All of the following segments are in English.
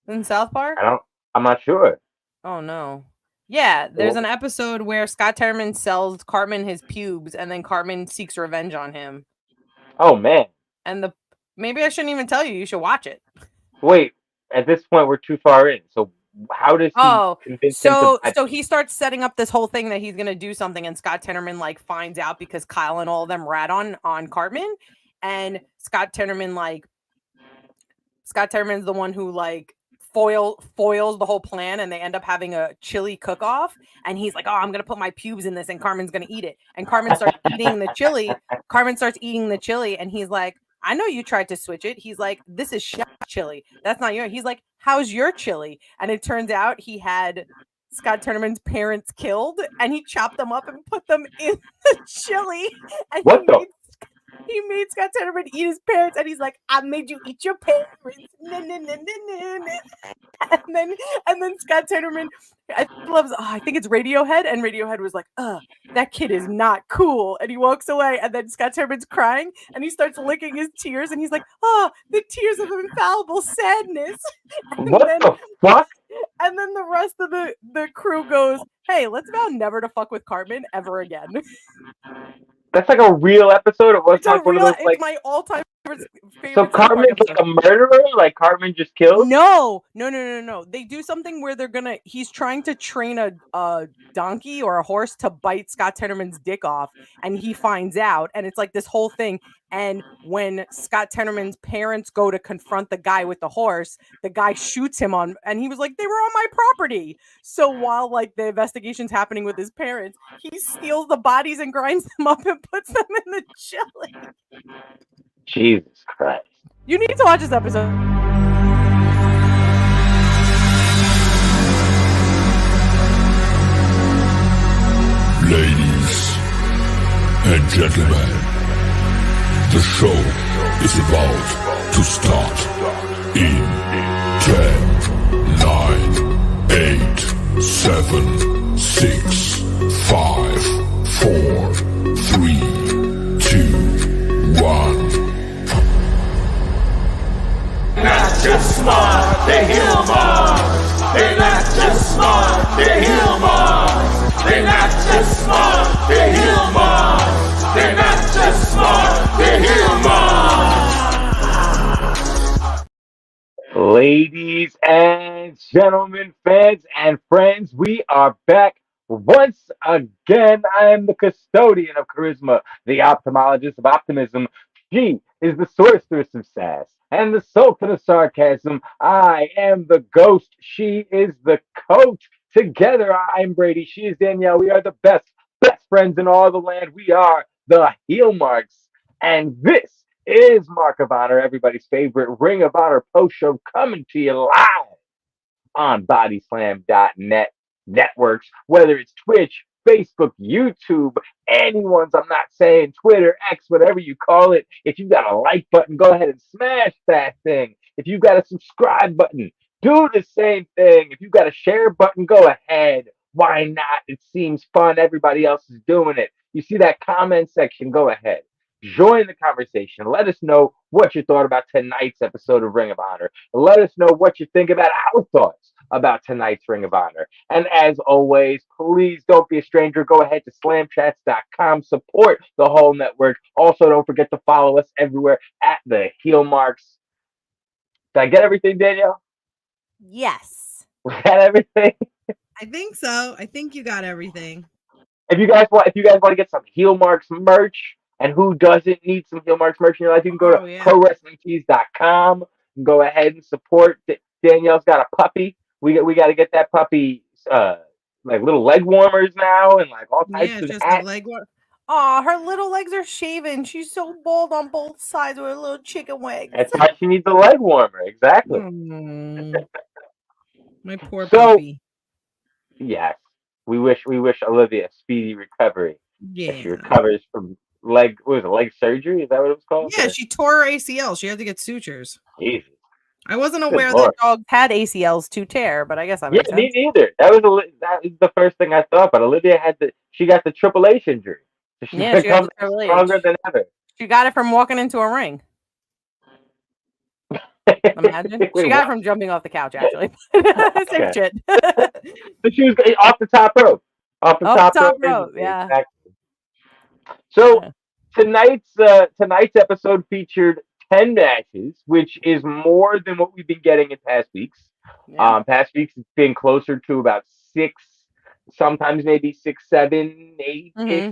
in South Park? I'm not sure. Oh no. Yeah, there's an episode where Scott Tenorman sells Cartman his pubes, and then Cartman seeks revenge on him. Oh man. And maybe I shouldn't even tell you. You should watch it. Wait, at this point we're too far in. So how does he convince him to? So he starts setting up this whole thing that he's gonna do something, and Scott Tenorman like finds out because Kyle and all of them rat on Cartman, and Scott Tenorman's the one who like foils the whole plan, and they end up having a chili cook-off, and he's like, oh, I'm gonna put my pubes in this, and Cartman's gonna eat it, and Cartman starts eating the chili. And he's like, I know you tried to switch it. He's like, this is chef chili, that's not yours. He's like, how's your chili? And it turns out he had Scott Tenorman's parents killed, and he chopped them up and put them in the chili, and he made Scott Tenorman eat his parents, and he's like, I made you eat your parents. And then Scott Tenorman, I think it's Radiohead, and Radiohead was like, that kid is not cool. And he walks away, and then Scott Tenorman's crying, and he starts licking his tears, and he's like, the tears of infallible sadness. The fuck? And then the rest of the crew goes, hey, let's vow never to fuck with Cartman ever again. That's like a real episode. It wasn't like one of those like. It's my all-time favorite. So Cartman's like a murderer? Like Cartman just killed? No. They do something where he's trying to train a donkey or a horse to bite Scott Tenorman's dick off, and he finds out, and it's like this whole thing. And when Scott Tenorman's parents go to confront the guy with the horse, the guy shoots him and he was like, they were on my property. So while like the investigation's happening with his parents, he steals the bodies and grinds them up and puts them in the chili. Jesus Christ. You need to watch this episode. Ladies and gentlemen, the show is about to start in 10, 9, 8, 7, 6, 5, 4, 3, 2, 1. Not just smart, they heal Mars. They're not just smart, they heal Mars. They're not just smart, they heal Mars. They're not just smart, they heal Mars. Ladies and gentlemen, fans and friends, we are back once again. I am the custodian of charisma, the ophthalmologist of optimism. She is the sorceress of sass and the sultan of sarcasm. I am the ghost. She is the coach. Together, I'm Brady. She is Danielle. We are the best friends in all the land. We are the Heel Marks. And this is Mark of Honor, everybody's favorite Ring of Honor post show, coming to you live on BodySlam.net networks, whether it's Twitch, Facebook, YouTube, anyone's, I'm not saying Twitter, X, whatever you call it. If you've got a like button, go ahead and smash that thing. If you've got a subscribe button, do the same thing. If you've got a share button, go ahead. Why not? It seems fun. Everybody else is doing it. You see that comment section? Go ahead. Join the conversation. Let us know what you thought about tonight's episode of Ring of Honor. Let us know what you think about our thoughts about tonight's Ring of Honor. And as always, please don't be a stranger. Go ahead to slamchats.com. Support the whole network. Also, don't forget to follow us everywhere at the Heel Marks. Did I get everything, Danielle? Yes. We got everything? I think so. I think you got everything. If you guys want to get some Heel Marks merch, and who doesn't need some Heel Marks merch in your life, you can go to ProWrestlingTees.com and go ahead and support. Danielle's got a puppy. We got to get that puppy like little leg warmers now and like all types of hats. Oh, her little legs are shaven. She's so bald on both sides with her little chicken wings. That's why she needs a leg warmer. Exactly. My poor puppy. Yes. We wish Olivia a speedy recovery. Yeah. She recovers from leg surgery? Is that what it was called? Yeah, she tore her ACL. She had to get sutures. Jesus. I wasn't aware that dogs had ACLs to tear, but I guess that makes sense. Me neither. That was the first thing I thought. But Olivia she got the Triple H injury. So she got the Triple H. Stronger than ever. She got it from walking into a ring. Imagine. Wait, She got what? it from jumping off the couch, actually. Same Okay. shit. So she was off the top rope. Off the Off the top top rope, rope, basically. yeah. Exactly. So Yeah. tonight's episode featured 10 matches, which is more than what we've been getting in past weeks. Yeah. Past weeks it's been closer to about 6, sometimes maybe 6, 7, 8 ish, hmm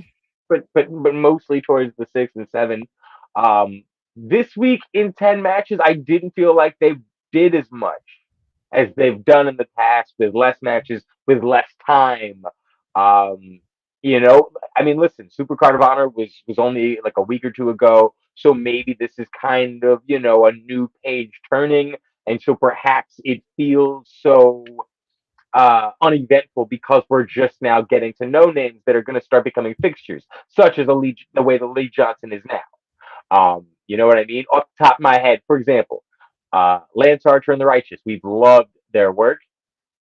but mostly towards the 6 and 7. This week in 10 matches, I didn't feel like they did as much as they've done in the past with less matches, with less time. Um, I mean, listen, Super Card of Honor was only like a week or two ago, so maybe this is kind of a new page turning, and so perhaps it feels so uneventful because we're just now getting to know names that are going to start becoming fixtures, such as the way the Lee Johnson is now. You know what I mean? Off the top of my head, for example, Lance Archer and the Righteous. We've loved their work,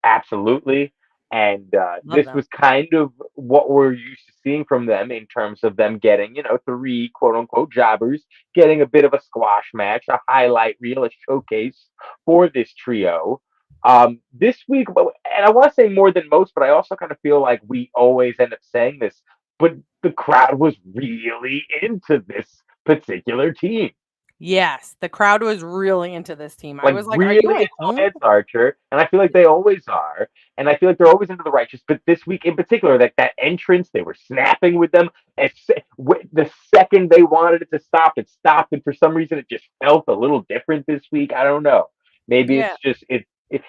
absolutely. And Love this them. was kind of what we're used to seeing from them in terms of them getting, 3 quote unquote jobbers, getting a bit of a squash match, a highlight reel, a showcase for this trio. This week, and I want to say more than most, but I also kind of feel like we always end up saying this, but the crowd was really into this particular team. Yes, the crowd was really into this team. I Like was like, "Are you really at into home?" Lance Archer, and I feel like they always are, and I feel like they're always into the Righteous. But this week in particular, that entrance, they were snapping with them. The second they wanted it to stop, it stopped, and for some reason, it just felt a little different this week. I don't know. Maybe Yeah. it's just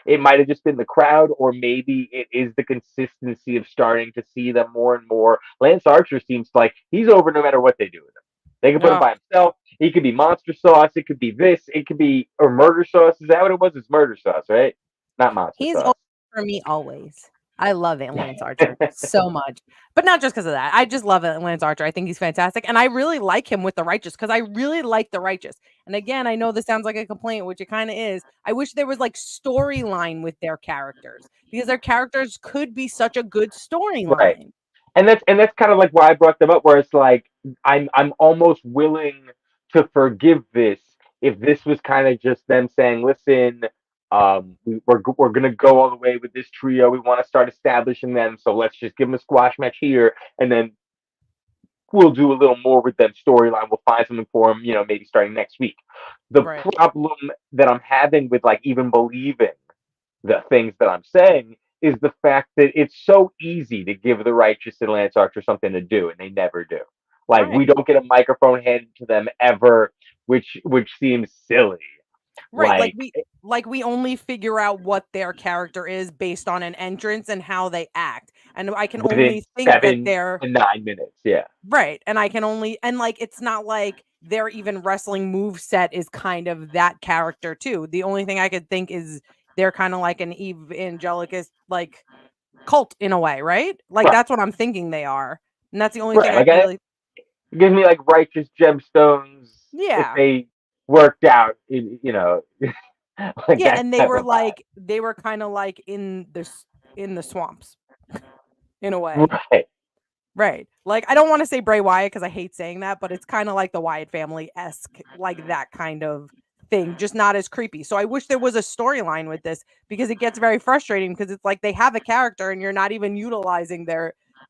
it might have just been the crowd, or maybe it is the consistency of starting to see them more and more. Lance Archer seems like he's over no matter what they do with him. They can put him No, by himself. He could be monster sauce. It could be this. It could be or murder sauce. Is that what it was? It's murder sauce, right? Not monster he's over sauce. for me always. I love it, Lance Archer so much, but not just because of that. I just love it, Lance Archer. I think he's fantastic, and I really like him with the Righteous because I really like the Righteous. And again, I know this sounds like a complaint, which it kind of is. I wish there was like storyline with their characters because their characters could be such a good Right. storyline. And that's kind of like why I brought them up, where it's like I'm almost willing to forgive this if this was kind of just them saying, listen, we're gonna go all the way with this trio. We want to start establishing them, so let's just give them a squash match here, and then we'll do a little more with them storyline. We'll find something for them, maybe starting next week. The Right. problem that I'm having with like even believing the things that I'm saying is the fact that it's so easy to give the Righteous and Lance Archer something to do, and they never do. Like we Right. don't get a microphone handed to them ever, which seems silly. Right. Like Like we only figure out what their character is based on an entrance and how they act. And I can within only think that 7 to 9 minutes, yeah. right. And I can only and like it's not like their even wrestling move set is kind of that character too. The only thing I could think is they're kind of like an Eve Angelicus like cult in a way, right? Like Right, that's what I'm thinking they are. And that's the only thing right. I Like can really it gives me like righteous gemstones if yeah. they worked out, like Yeah, that and they type were of vibe. like they were kind of like in the swamps in a way. Right. Right. Like I don't want to say Bray Wyatt because I hate saying that, but it's kind of like the Wyatt family-esque, like that kind of thing, just not as creepy. So I wish there was a storyline with this because it gets very frustrating because it's like they have a character and you're not even utilizing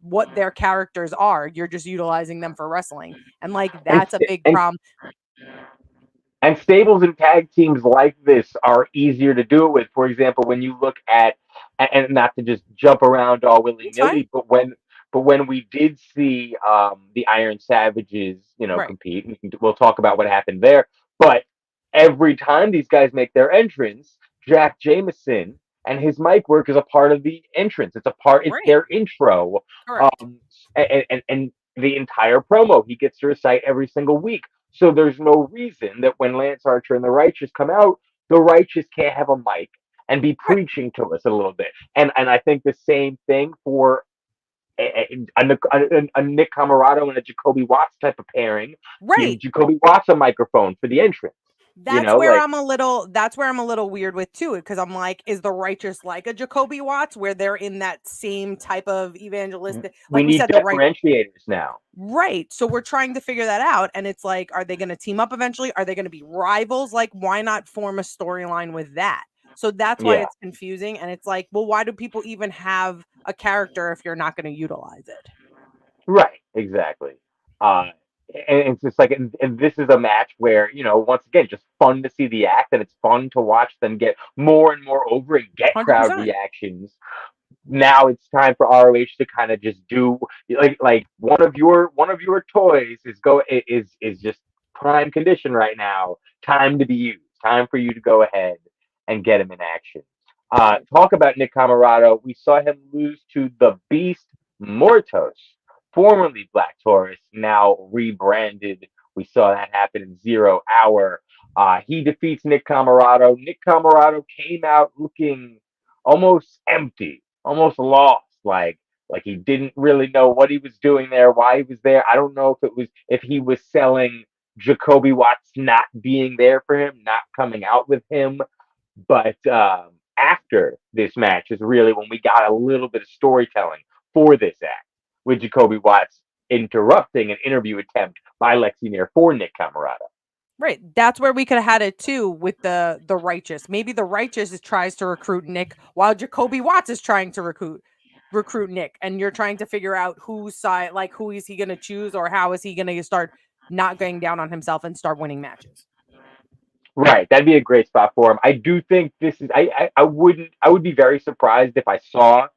what their characters are. You're just utilizing them for wrestling. And like And that's a st- big and problem. And stables and tag teams like this are easier to do it with. For example, when you look at, and not to just jump around all willy It's fine. nilly, but when we did see the Iron Savages, Right. compete, we'll talk about what happened there. But every time these guys make their entrance, Jack Jameson and his mic work is a part of the entrance. It's Right. their intro, Correct. and the entire promo he gets to recite every single week. So there's no reason that when Lance Archer and the Righteous come out, the Righteous can't have a mic and be Right. preaching to us a little bit. And I think the same thing for a Nick Camarado and a Jacoby Watts type of pairing. Give Right. Jacoby Watts a microphone for the entrance. That's where I'm a little weird with too, because I'm like, is the Righteous like a Jacoby Watts where they're in that same type of evangelistic, we like we need said, the right, differentiators now. right. So we're trying to figure that out. And it's like, are they going to team up eventually? Are they going to be rivals? Like, why not form a storyline with that? So that's why Yeah. it's confusing. And it's like, well, why do people even have a character if you're not going to utilize it? Right, exactly. And it's just like, and this is a match where, once again, just fun to see the act, and it's fun to watch them get more and more over and get crowd 100%. reactions. Now it's time for ROH to kind of just do like one of your toys is just prime condition right now. Time to be used. Time for you to go ahead and get him in action. Talk about Nick Camarado. We saw him lose to the Beast Mortos, formerly Black Taurus, now rebranded. We saw that happen in 0 Hour. He defeats Nick Camarado. Nick Camarado came out looking almost empty, almost lost, like he didn't really know what he was doing there, why he was there. I don't know if he was selling Jacoby Watts not being there for him, not coming out with him. But after this match is really when we got a little bit of storytelling for this act, with Jacoby Watts interrupting an interview attempt by LeMaire for Nick Camarado. Right. That's where we could have had it too with the Righteous. Maybe the Righteous tries to recruit Nick while Jacoby Watts is trying to recruit Nick, and you're trying to figure out whose side, like who is he going to choose, or how is he going to start not going down on himself and start winning matches. Right, that'd be a great spot for him. I do think this is. I would be very surprised if I saw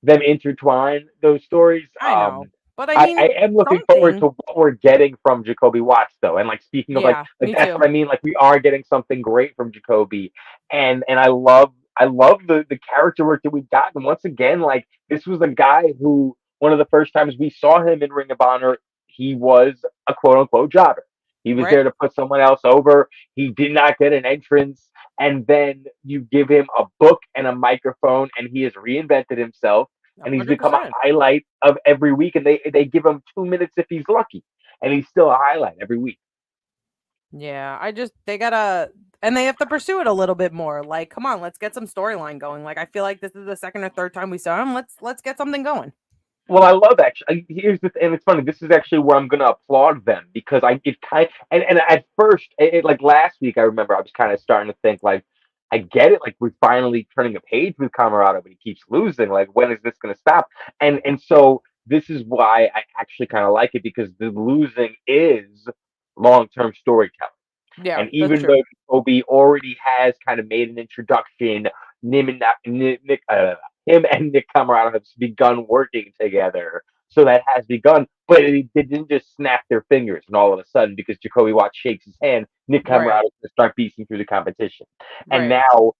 them intertwine those stories. I know, but I mean, I am looking forward to what we're getting from Jacoby Watts, though. And like speaking of like that's what I mean. Like we are getting something great from Jacoby, and I love the character work that we've gotten. Once again, like this was a guy who one of the first times we saw him in Ring of Honor, he was a quote unquote jobber. He was there to put someone else over. He did not get an entrance. And then you give him a book and a microphone, and he has reinvented himself. And he's 100%. become a highlight of every week. And they give him 2 minutes if he's lucky. And he's still a highlight every week. Yeah, they gotta, and they have to pursue it a little bit more. Like, come on, let's get some storyline going. Like, I feel like this is the second or third time we saw him. Let's get something going. Well, I love actually. Here's the and it's funny. This is actually where I'm gonna applaud them because and at first, like last week, I remember I was kind of starting to think like, I get it. Like we're finally turning a page with Camarado, but he keeps losing. Like when is this gonna stop? And so this is why I actually kind of like it because the losing is long-term storytelling. Yeah, and even though Kobe already has kind of made an introduction, him and Nick Camarado have begun working together. So that has begun, but they didn't just snap their fingers and all of a sudden, because Jacoby Watts shakes his hand, Nick Camarado to start beasting through the competition. And now,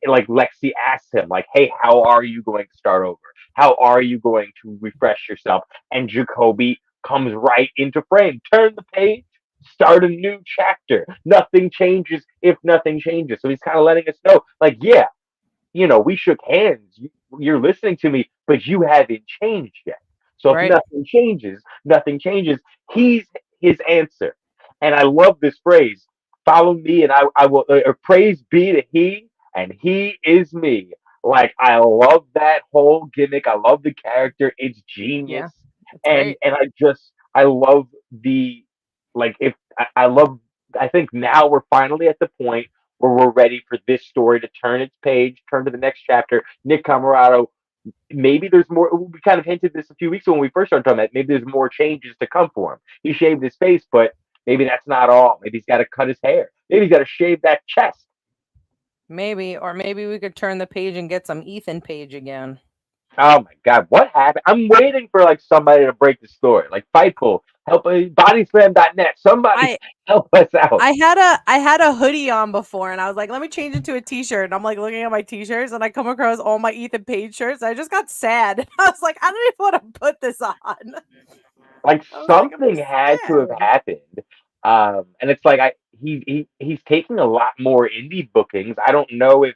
like Lexi asks him, like, "Hey, how are you going to start over? How are you going to refresh yourself?" And Jacoby comes right into frame. Turn the page. Start a new chapter. Nothing changes if nothing changes. So he's kind of letting us know, like, yeah, we shook hands. You're listening to me, but you haven't changed yet. So if nothing changes, nothing changes. He's his answer. And I love this phrase, follow me and I will, praise be to he, and he is me. Like, I love that whole gimmick. I love the character. It's genius. And I love the, like, I think now we're finally at the point where we're ready for this story to turn its page, turn to the next chapter. Nick Camarado, maybe there's more. We kind of hinted this a few weeks ago when we first started talking about it. Maybe there's more changes to come for him. He shaved his face, but maybe that's not all. Maybe he's got to cut his hair. Maybe he's got to shave that chest. Maybe we could turn the page and get some Ethan Page again. Oh my God, what happened? I'm waiting for like somebody to break the story. Like Fightful, help BodySlam.net. Somebody help us out. I had a hoodie on before and I was like, let me change it to a t-shirt. And I'm like looking at my t-shirts and I come across all my Ethan Page shirts. I just got sad. I was like, I don't even want to put this on. Like something had to have happened. And it's like he's taking a lot more indie bookings. I don't know if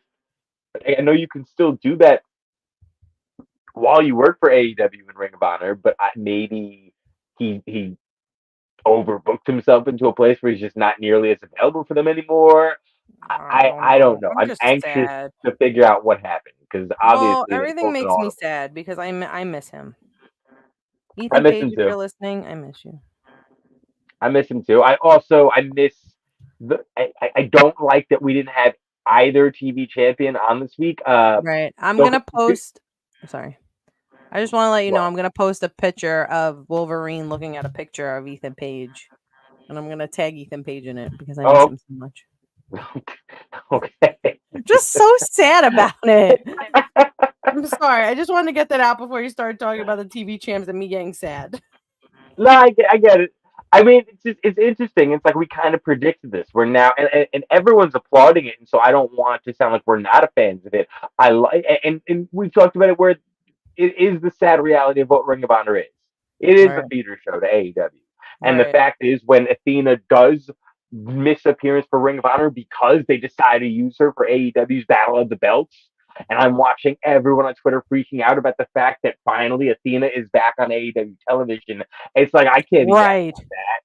I know you can still do that while you work for AEW and Ring of Honor, but maybe he overbooked himself into a place where he's just not nearly as available for them anymore. I don't know. I'm I'm just anxious sad. to figure out what happened because Well, obviously they everything both been makes me on. sad because I miss him. I Ethan miss Page, him if too. you're listening, I miss you. I miss him too. I miss I don't like that we didn't have either TV champion on this week. Right. I'm So gonna post. Sorry. I just want to let you know what? I'm gonna post a picture of Wolverine looking at a picture of Ethan Page, and I'm gonna tag Ethan Page in it because I miss Oh, him so much. okay. I'm just so sad about it. I'm sorry. I just wanted to get that out before you start talking about the TV champs and me getting sad. No, I get it. I mean, it's interesting. It's like we kind of predicted this. We're now and everyone's applauding it, and so I don't want to sound like we're not a fans of it. I like and we've talked about it where it is the sad reality of what Ring of Honor is. It is a Right. theater show to AEW, and the Right. fact is when Athena does miss appearance for Ring of Honor because they decide to use her for AEW's Battle of the Belts. And I'm watching everyone on Twitter freaking out about the fact that finally Athena is back on AEW television. It's like I can't be mad Right. about that.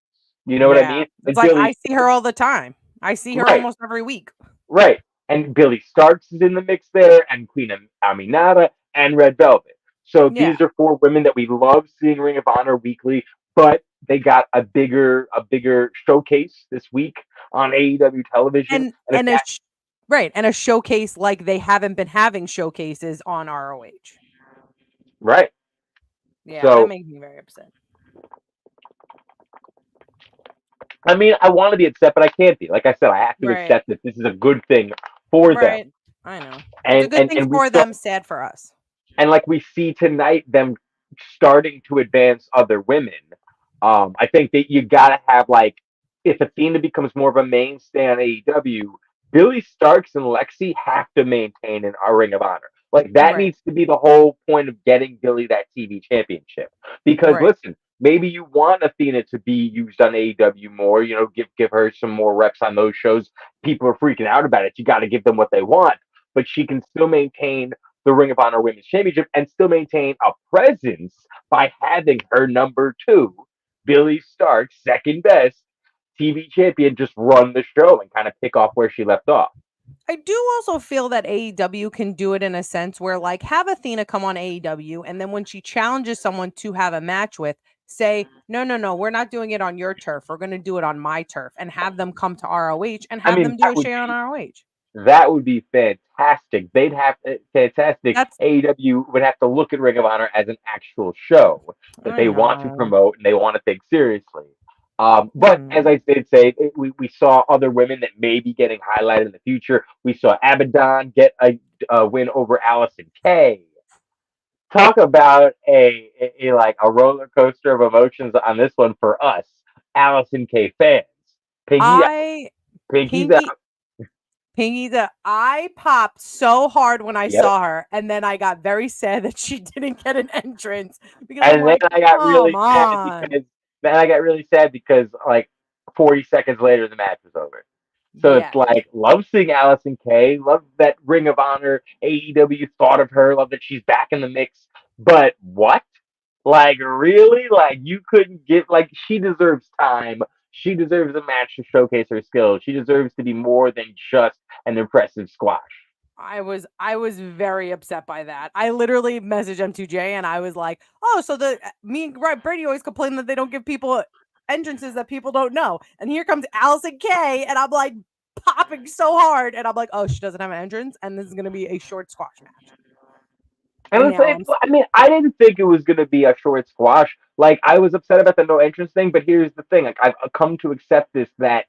You know what I Yeah. mean? It's And like I Billy, see her all the time. I see her right, almost every week. right. And Billy Starks is in the mix there, and Queen Aminata, and Red Velvet. So Yeah. these are four women that we love seeing Ring of Honor weekly, but they got a bigger showcase this week on AEW television. And right, and a showcase like they haven't been having showcases on ROH. Right. Yeah, that So makes me very upset. I mean, I want to be upset, but I can't be. Like I said, I have to Right. accept that this is a good thing for Right. them. I know. It's a And good and thing and we for saw them, sad for us. and like we see tonight them starting to advance other women. I think that you gotta have like if Athena becomes more of a mainstay on AEW, Billy Starks and Lexi have to maintain an a Ring of Honor. Like that Right. needs to be the whole point of getting Billy that TV championship. Because Right. listen, maybe you want Athena to be used on AEW more. You know, give her some more reps on those shows. People are freaking out about it. You got to give them what they want, but she can still maintain the Ring of Honor Women's Championship and still maintain a presence by having her number two, Billy Stark, second best TV champion, just run the show and kind of pick off where she left off. I do also feel that AEW can do it in a sense where, like, have Athena come on AEW, and then when she challenges someone to have a match with, say, no, we're not doing it on your turf. We're going to do it on my turf, and have them come to ROH and I have mean, them do a share on ROH. that would be fantastic. They'd have fantastic. That's AEW would have to look at Ring of Honor as an actual show that I they want to know. promote and they want to take seriously. I But as know. I did say, we saw other women that may be getting highlighted in the future. We saw Abaddon get a win over Allison Kay. Talk about like a roller coaster of emotions on this one for us, Allison Kay fans. Pinky, I Pinky's Pinky out. I popped so hard when I Yep. saw her, and then I got very sad that she didn't get an entrance because I'm And then like, I got come really sad on. because like 40 seconds later the match was over. So it's Yeah. like love seeing Allison Kay, love that Ring of Honor AEW thought of her, love that she's back in the mix. But what? Like really? Like you couldn't give like she deserves time. She deserves a match to showcase her skills. She deserves to be more than just an impressive squash. I was very upset by that. I literally messaged M2J and I was like, "Oh, so me and Brady always complain that they don't give people entrances that people don't know." And here comes Allison Kay and I'm like popping so hard and I'm like, "Oh, she doesn't have an entrance and this is going to be a short squash match." And And let's now say, I mean, I didn't think it was going to be a short squash. Like, I was upset about the no entrance thing, but here's the thing. Like, I've come to accept this that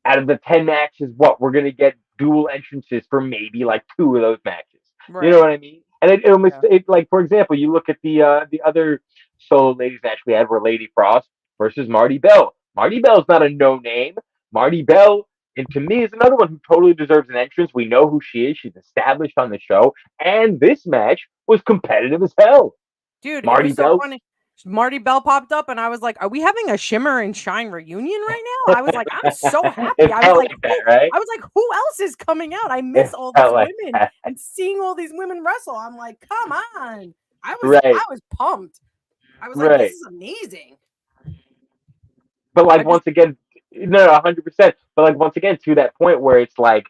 out of the 10 matches, we're going to get dual entrances for maybe like two of those matches. You know right. what I mean? And it almost, Yeah. like, for example, you look at the other solo ladies match we had were Lady Frost versus Marty Bell. Marty Bell's not a no name. Marty Bell, and to me, is another one who totally deserves an entrance. We know who she is. She's established on the show. And this match was competitive as hell. Dude, it Marty was so Bell. funny. Marty Bell popped up and I was like, "Are we having a Shimmer and Shine reunion right now?" I was like, "I'm so happy." It I was felt like, like that, right? "Who else is coming out?" I It miss all these felt like women that. and seeing all these women wrestle. I'm like, "Come on." I Right, was pumped. I was like, "This right. is amazing." But like once again, no, 100%. But like once again, to that point where it's like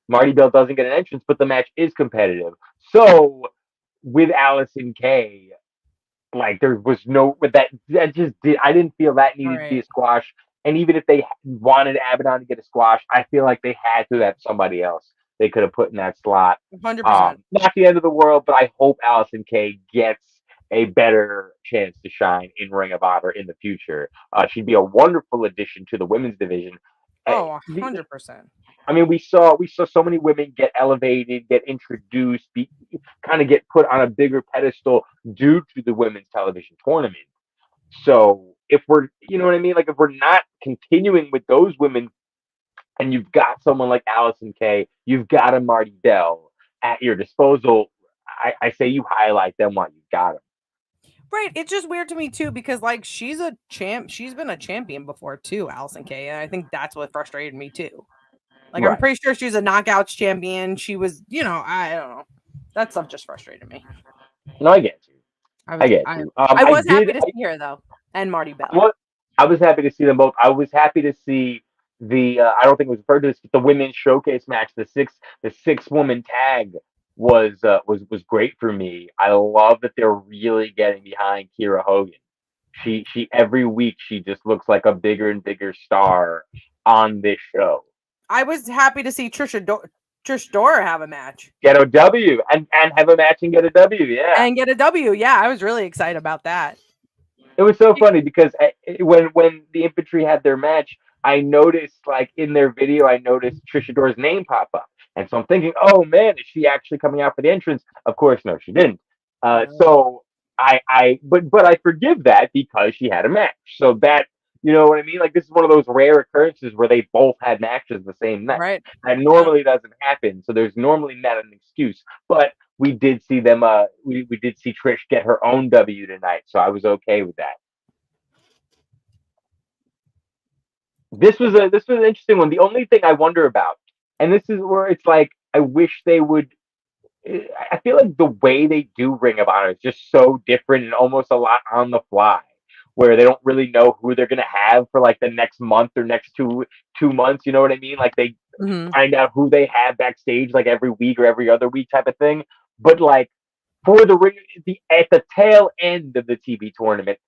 Marty Bell doesn't get an entrance, but the match is competitive. So with Allison Kay, like there was no, but that just did. I didn't feel that needed to be a squash. And even if they wanted Abaddon to get a squash, I feel like they had to have somebody else they could have put in that slot. 100%. Not the end of the world, but I hope Allison Kay gets a better chance to shine in Ring of Honor in the future. She'd be a wonderful addition to the women's division. Oh, 100%. I mean, we saw so many women get elevated, get introduced, kind of get put on a bigger pedestal due to the women's television tournament. So if we're, you know what I mean, like if we're not continuing with those women, and you've got someone like Allison Kay, you've got a Marty Bell at your disposal, I say you highlight them while you've got them. Right. It's just weird to me too, because like she's a champ. She's been a champion before too, Allison Kay. And I think that's what frustrated me too. Like I'm pretty sure she's a knockouts champion. She was, you know, I don't know. That stuff just frustrated me. No, I get you. I get you. I was happy to see her though, and Marty Bell. I was happy to see them both. I was happy to see the I don't think it was referred to as the women's showcase match. The six woman tag was great for me. I love that they're really getting behind Kiera Hogan. She every week she just looks like a bigger and bigger star on this show. I was happy to see Trish Dora have a match. Get a W and have a match and get a W, yeah. And get a W, yeah. I was really excited about that. It was so funny because when the infantry had their match, I noticed like in their video, I noticed Trish Adore's name pop up. And so I'm thinking, oh man, is she actually coming out for the entrance? Of course, no, she didn't. So but I forgive that because she had a match. So that, you know what I mean? Like this is one of those rare occurrences where they both had matches the same night. Right. That normally doesn't happen. So there's normally not an excuse. But we did see them. We did see Trish get her own W tonight, so I was okay with that. This was an interesting one. The only thing I wonder about, and this is where it's like I wish they would. I feel like the way they do Ring of Honor is just so different and almost a lot on the fly, where they don't really know who they're gonna have for like the next month or next two months. You know what I mean? Like they find out who they have backstage like every week or every other week type of thing. But like for the ring at the tail end of the TV tournament,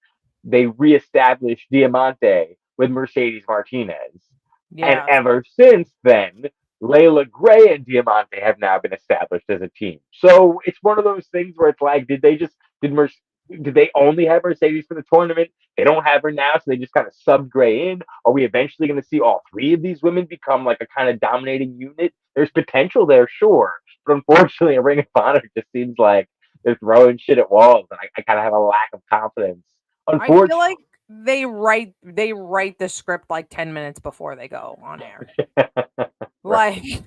they reestablished Diamante with Mercedes Martinez. Yeah. And ever since then, Layla Gray and Diamante have now been established as a team. So it's one of those things where it's like, did they only have Mercedes for the tournament? They don't have her now, so they just kind of subbed Gray in. Are we eventually going to see all three of these women become like a kind of dominating unit? There's potential there, sure. But unfortunately, a Ring of Honor just seems like they're throwing shit at walls, and I kind of have a lack of confidence. Unfortunately, I feel like they write the script like 10 minutes before they go on air. Like, it's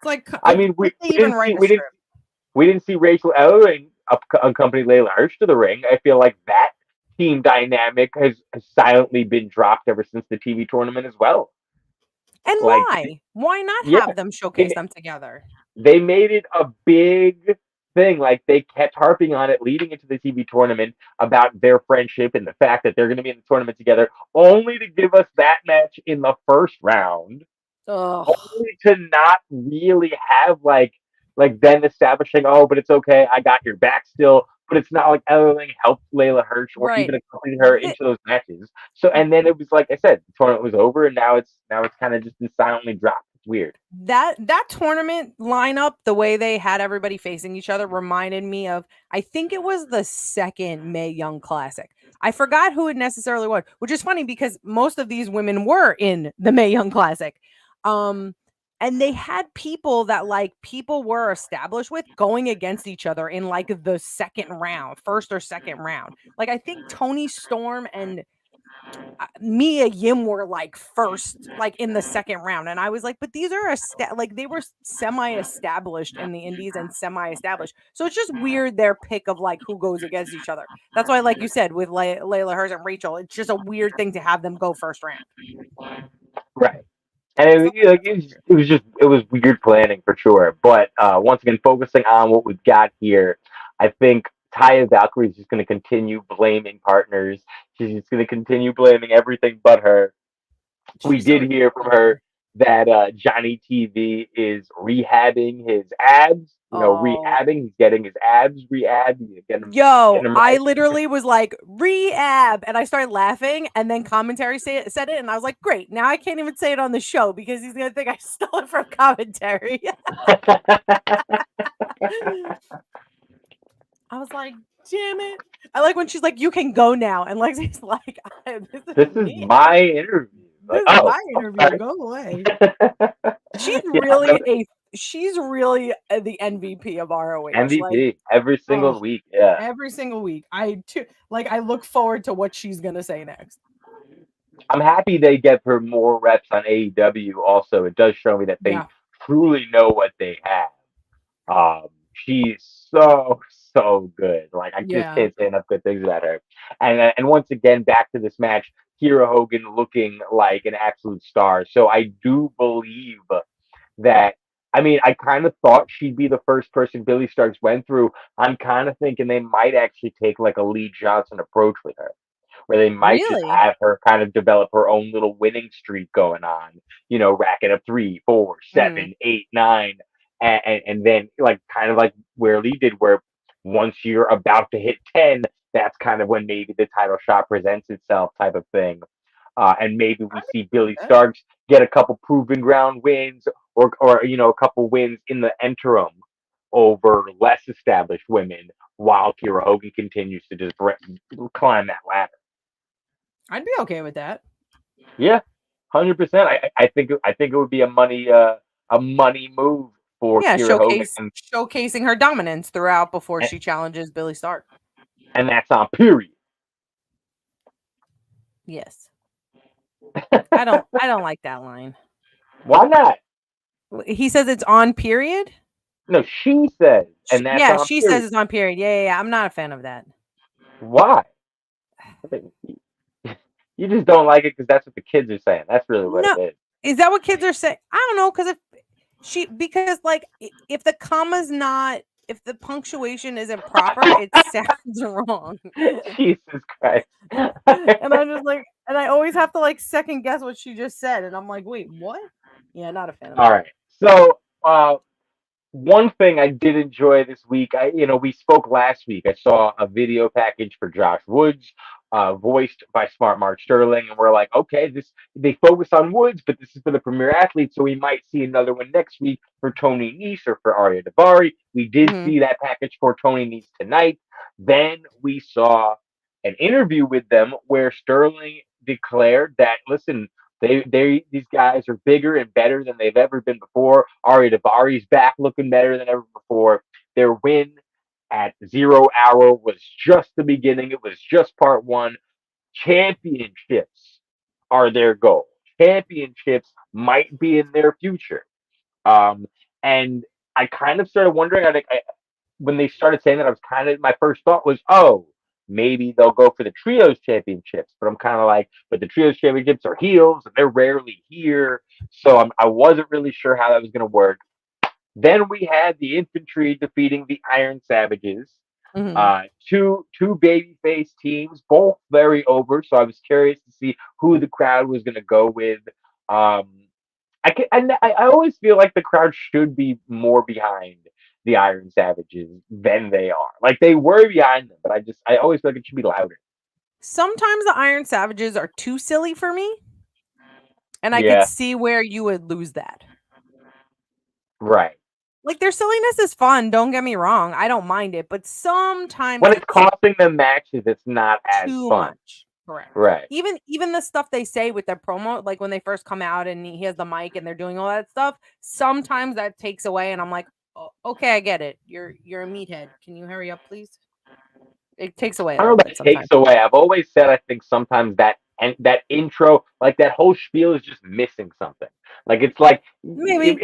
like I mean, we didn't see Rachel Ellering accompany Layla Hirsch to the ring. I feel like that team dynamic has silently been dropped ever since the TV tournament as well. And like, why not have them showcase them together? They made it a big thing. Like they kept harping on it leading into the TV tournament about their friendship and the fact that they're going to be in the tournament together, only to give us that match in the first round. Only to not really have like then establishing, oh, but it's okay, I got your back still. But it's not like Ellering helped Layla Hirsch or even accompanied her into those matches. So and then it was like I said, the tournament was over, and now it's kind of just been silently dropped. It's weird. That tournament lineup, the way they had everybody facing each other, reminded me of, I think it was the second Mae Young Classic. I forgot who it necessarily was, which is funny because most of these women were in the Mae Young Classic. And they had people that like people were established with going against each other in like the first or second round. Like I think Toni Storm and Mia Yim were like first, like in the second round. And I was like, but these are like they were semi-established in the indies and semi-established. So it's just weird their pick of like who goes against each other. That's why, like you said, with Layla Hirsch and Rachel, it's just a weird thing to have them go first round. Right. And it was weird planning for sure. But once again, focusing on what we've got here, I think Taya Valkyrie is just going to continue blaming partners. She's just going to continue blaming everything but her. We She's so did hear from her that Johnny TV is rehabbing his abs. Oh. Rehabbing. He's getting his abs rehabbed. He's getting Yo, them I right. literally was like, rehab. And I started laughing. And then commentary said it. And I was like, great. Now I can't even say it on the show because he's going to think I stole it from commentary. I was like, damn it. I like when she's like, you can go now. And Lexi's like, This is my interview. This Like, is my interview. sorry. Go away. She's Yeah, really the MVP of ROH. MVP Like, every single week. Yeah. every single week. I look forward to what she's gonna say next. I'm happy they get her more reps on AEW. Also, it does show me that they truly know what they have. She's so good. Like, I just can't say enough good things about her. And once again, back to this match, Kiera Hogan looking like an absolute star. So I do believe that. I mean, I kind of thought she'd be the first person Billy Starks went through. I'm kind of thinking they might actually take like a Lee Johnson approach with her, where they might just have her kind of develop her own little winning streak going on, racking up 3, 4, 7, 8, 9, and then like kind of like where Lee did, where once you're about to hit 10, that's kind of when maybe the title shot presents itself, type of thing. And maybe we see Billy Starks get a couple proven ground wins, or a couple wins in the interim over less established women, while Kiera Hogan continues to just climb that ladder. I'd be okay with that. Yeah, 100%. I think it would be a money move for Kiera Hogan, showcasing her dominance throughout before she challenges Billy Stark. And that's on period. Yes. I don't like that line. Why not? He says it's on period? No, she says, and that's on she period. says it's on period. Yeah. I'm not a fan of that. Why? You just don't like it because that's what the kids are saying. That's really what it is. Is that what kids are saying? I don't know, because if the comma's not, if the punctuation isn't proper, it sounds wrong. Jesus Christ. And I'm just like, and I always have to like second guess what she just said, and I'm like, wait, what? Yeah, not a fan of that. All right. So one thing I did enjoy this week, we spoke last week. I saw a video package for Josh Woods, voiced by Smart Mark Sterling, and we're like, okay, they focus on Woods, but this is for the premier athlete, so we might see another one next week for Tony Nese or for Arya Dabari. We did see that package for Tony Nese tonight. Then we saw an interview with them where Sterling declared that, listen, these guys are bigger and better than they've ever been before. Arya Dabari's back looking better than ever before. Their win at 0 Hour was just the beginning. It was just part one. Championships are their goal. Championships might be in their future. And I kind of started wondering, when they started saying that, I was kind of, my first thought was, oh, maybe they'll go for the trios championships, but I'm kind of like, but the trios championships are heels and they're rarely here, so I wasn't really sure how that was going to work. Then we had the infantry defeating the Iron Savages, two babyface teams, both very over. So I was curious to see who the crowd was going to go with. I always feel like the crowd should be more behind the Iron Savages than they are. Like, they were behind them, but I always feel like it should be louder. Sometimes the Iron Savages are too silly for me, and I could see where you would lose that. Right. Like, their silliness is fun, don't get me wrong. I don't mind it, but sometimes when it's costing them matches, it's not as too fun. Much. Correct. Right. Even the stuff they say with their promo, like when they first come out and he has the mic and they're doing all that stuff, sometimes that takes away, and I'm like, oh, okay, I get it. You're a meathead. Can you hurry up, please? It takes away. I don't know if it takes away. I've always said I think sometimes that intro, like that whole spiel, is just missing something. Like, it's like maybe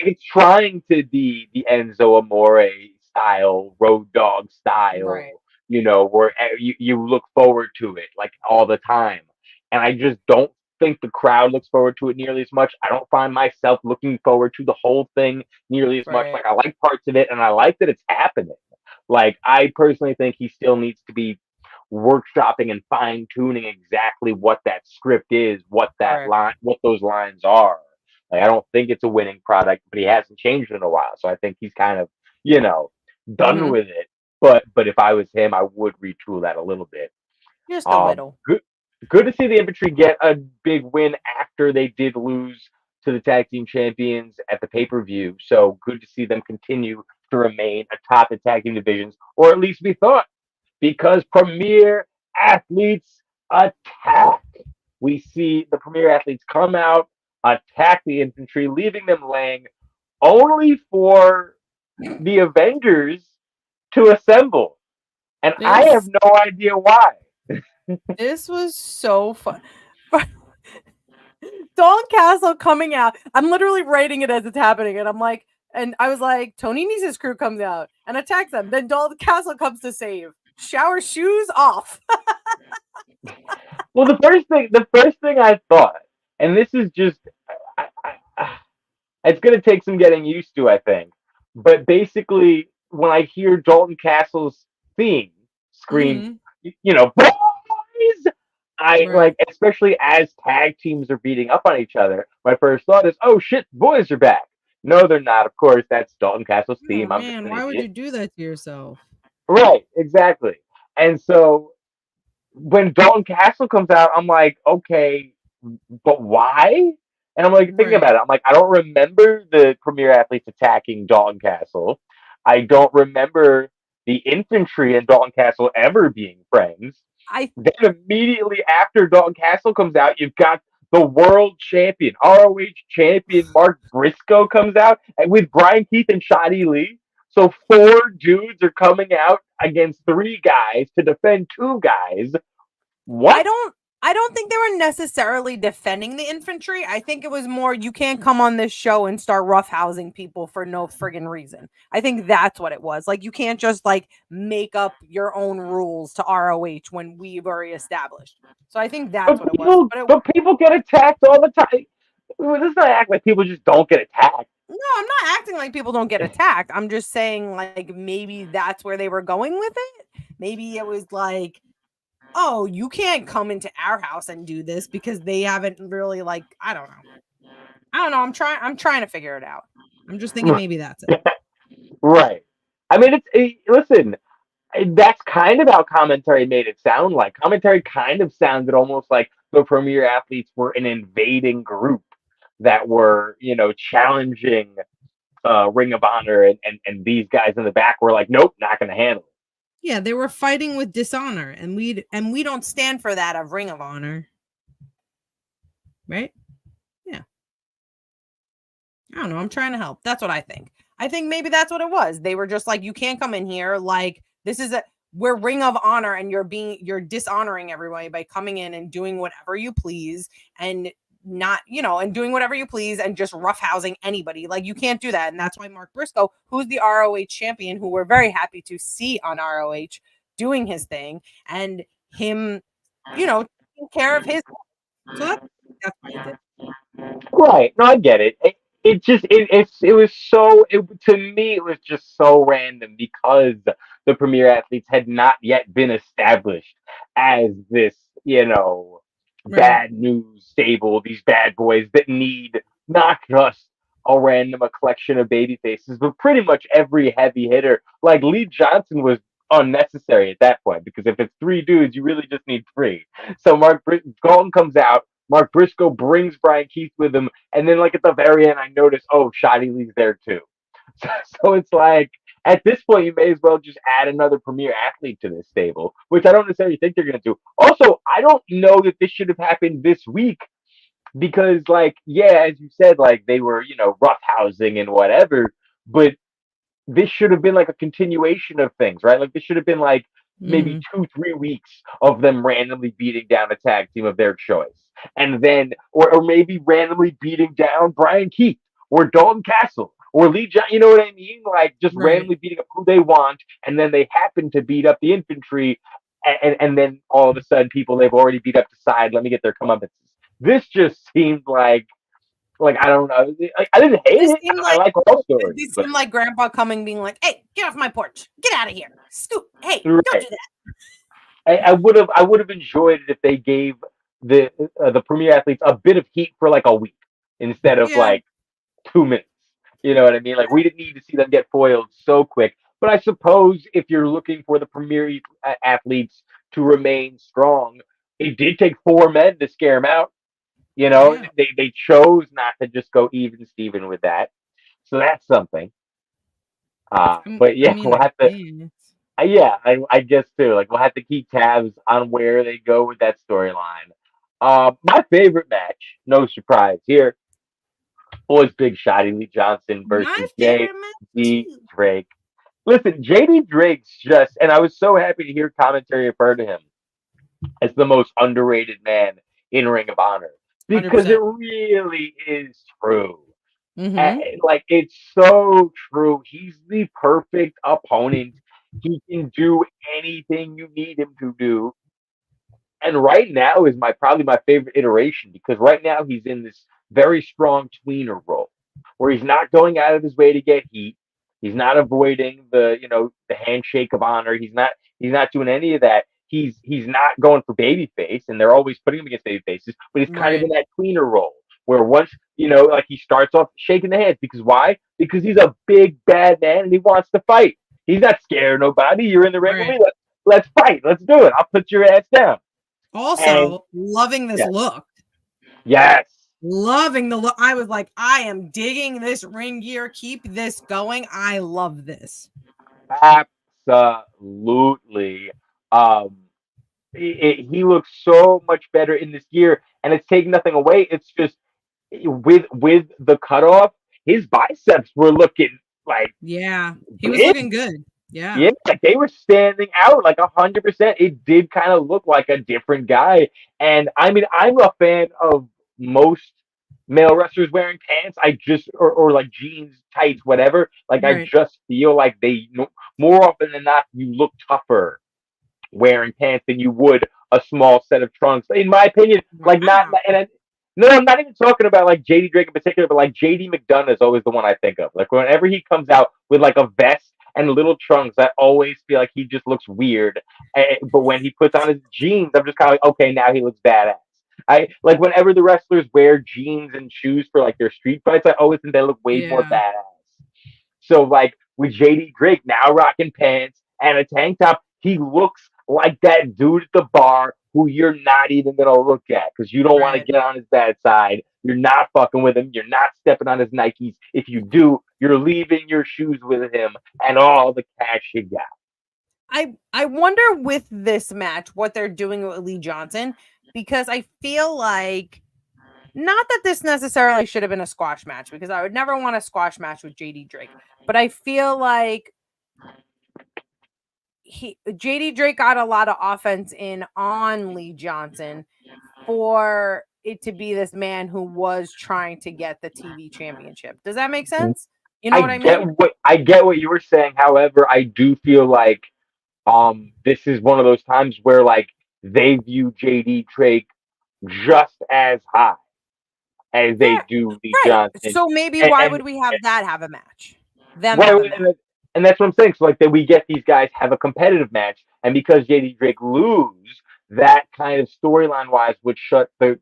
it's trying to be the Enzo Amore style, Road Dogg style, right. Where you look forward to it like all the time. And I just don't think the crowd looks forward to it nearly as much. I don't find myself looking forward to the whole thing nearly as much. Like, I like parts of it, and I like that it's happening. Like, I personally think he still needs to be workshopping and fine tuning exactly what that script is, what that Right. line, what those lines are. Like, I don't think it's a winning product, but he hasn't changed in a while, so I think he's kind of, done Mhm. with it. But if I was him, I would retool that a little bit. Just a little. Good to see the infantry get a big win after they did lose to the tag team champions at the pay-per-view. So good to see them continue to remain atop the tag team divisions, or at least be thought, because premier athletes attack. We see the premier athletes come out, attack the infantry, leaving them laying, only for the Avengers to assemble. And I have no idea why. This was so fun. Dalton Castle coming out. I'm literally writing it as it's happening, and I was like, Tony Nese's crew comes out and attacks them. Then Dalton Castle comes to save. Shower shoes off. Well, the first thing I thought, and this is just, it's going to take some getting used to, I think. But basically, when I hear Dalton Castle's theme scream, boys, like, especially as tag teams are beating up on each other, my first thought is, oh shit, boys are back. No, they're not. Of course, that's Dalton Castle's theme. Oh, man, why would you do that to yourself? Right, exactly. And so when Dalton Castle comes out, I'm like, okay, but why? And I'm like thinking about it. I'm like, I don't remember the premier athletes attacking Dalton Castle. I don't remember the infantry and Dalton Castle ever being friends. Then immediately after Dalton Castle comes out, you've got the world champion, ROH champion Mark Briscoe comes out, and with Brian Keith and Cassidy Lee. So 4 dudes are coming out against 3 guys to defend 2 guys. What? I don't think they were necessarily defending the infantry. I think it was more, you can't come on this show and start roughhousing people for no friggin' reason. I think that's what it was. Like, you can't just make up your own rules to ROH when we've already established. So I think that's what it was. But people get attacked all the time. Let's not act like people just don't get attacked. No, I'm not acting like people don't get attacked. I'm just saying, like, maybe that's where they were going with it. Maybe it was like, oh, you can't come into our house and do this because they haven't really, like, I don't know. I'm trying to figure it out. I'm just thinking maybe that's it. Right. I mean, listen, that's kind of how commentary made it sound like. Commentary kind of sounded almost like the premier athletes were an invading group that were, challenging Ring of Honor, and these guys in the back were like, nope, not going to handle it. Yeah, they were fighting with dishonor, and we don't stand for that of Ring of Honor. Right? Yeah. I don't know. I'm trying to help. That's what I think. I think maybe that's what it was. They were just like, you can't come in here. Like, we're Ring of Honor, and you're dishonoring everybody by coming in and doing whatever you please, and not, and doing whatever you please and just roughhousing anybody. Like, you can't do that. And that's why Mark Briscoe, who's the ROH champion, who we're very happy to see on ROH doing his thing, and him, taking care of his. So that's why he did. Right. No, I get it. To me, it was just so random because the premier athletes had not yet been established as this, bad news stable, these bad boys that need not just a collection of baby faces, but pretty much every heavy hitter. Like, Lee Johnson was unnecessary at that point, because if it's 3 dudes, you really just need 3. So Galton comes out, Mark Briscoe brings Brian Keith with him, and then, like, at the very end, I noticed, oh, Cassidy Lee's there too. So it's like, at this point, you may as well just add another premier athlete to this stable, which I don't necessarily think they're going to do. Also, I don't know that this should have happened this week, because, like, yeah, as you said, like, they were, roughhousing and whatever, but this should have been like a continuation of things, right? Like, this should have been like maybe 2-3 weeks of them randomly beating down a tag team of their choice. And then, or maybe randomly beating down Brian Keith or Dalton Castle or Lee John, you know what I mean? Like, just randomly beating up who they want, and then they happen to beat up the infantry, and then all of a sudden people they've already beat up decide, let me get their comeuppance. This just seemed like I don't know. I didn't hate it. I like all stories. It seemed like Grandpa coming, being like, "Hey, get off my porch! Get out of here! Scoot! Hey, don't do that!" I would have enjoyed it if they gave the premier athletes a bit of heat for like a week instead of Yeah. like 2 minutes. You know what I mean? Like we didn't need to see them get foiled so quick. But I suppose if you're looking for the premier athletes to remain strong, it did take 4 men to scare them out. You know, Yeah. they chose not to just go even Steven with that. So that's something. But I yeah, mean, we'll I have to. guess. I guess too. Like we'll have to keep tabs on where they go with that storyline. My favorite match, no surprise here, was Big Shotty Lee Johnson My versus favorite match J.D. too. Drake. Listen, J.D. Drake's just, and I was so happy to hear commentary refer to him as the most underrated man in Ring of Honor because it 100%. really is true. Mm-hmm. Like it's so true. He's the perfect opponent. He can do anything you need him to do. And right now is probably my favorite iteration because right now he's in this very strong tweener role where he's not going out of his way to get heat. He's not avoiding the handshake of honor. He's not doing any of that. He's not going for babyface, and they're always putting him against baby faces, but he's kind of Right. in that tweener role where once like he starts off shaking the hands because why? Because he's a big bad man and he wants to fight. He's not scared of nobody. You're in the ring with Right. me. Let's fight. Let's do it. I'll put your ass down. And Also, loving this yes, look. yes, Loving the look. I was like, I am digging this ring gear. Keep this going. I love this. absolutely. Um, he looks so much better in this gear, and it's taking nothing away. It's just with the cutoff, his biceps were looking like Yeah. He was big. looking good. Yeah. Yeah, like they were standing out like 100%. It did kind of look like a different guy. And I mean, I'm a fan of most male wrestlers wearing pants. Or like jeans, tights, whatever. Like I Right. just feel like more often than not, you look tougher wearing pants than you would a small set of trunks. In my opinion, like not, Wow. no, I'm not even talking about like JD Drake in particular, but like JD McDonough is always the one I think of. Like whenever he comes out with like a vest and little trunks, I always feel like he just looks weird. But when he puts on his jeans, I'm just kind of like, okay, now he looks badass. I like whenever the wrestlers wear jeans and shoes for like their street fights, I always think they look way more Yeah. badass. So like with JD Drake now rocking pants and a tank top, he looks like that dude at the bar who you're not even gonna look at because you don't want to Right. get on his bad side. You're not fucking with him. You're not stepping on his Nikes. If you do, you're leaving your shoes with him and all the cash you got. I wonder with this match what they're doing with Lee Johnson because I feel like not that this necessarily should have been a squash match because I would never want a squash match with JD Drake, but I feel like JD Drake got a lot of offense in on Lee Johnson for it to be this man who was trying to get the TV championship. Does that make sense? You know what I mean? I get what you were saying. However, I do feel like this is one of those times where like they view JD Drake just as high as they do Lee Right. Johnson. So maybe And, why and, would we have that have a match? Them Right, have a match. and that's what I'm saying. So like that we get these guys have a competitive match, and because JD Drake lose, that kind of storyline wise would shut the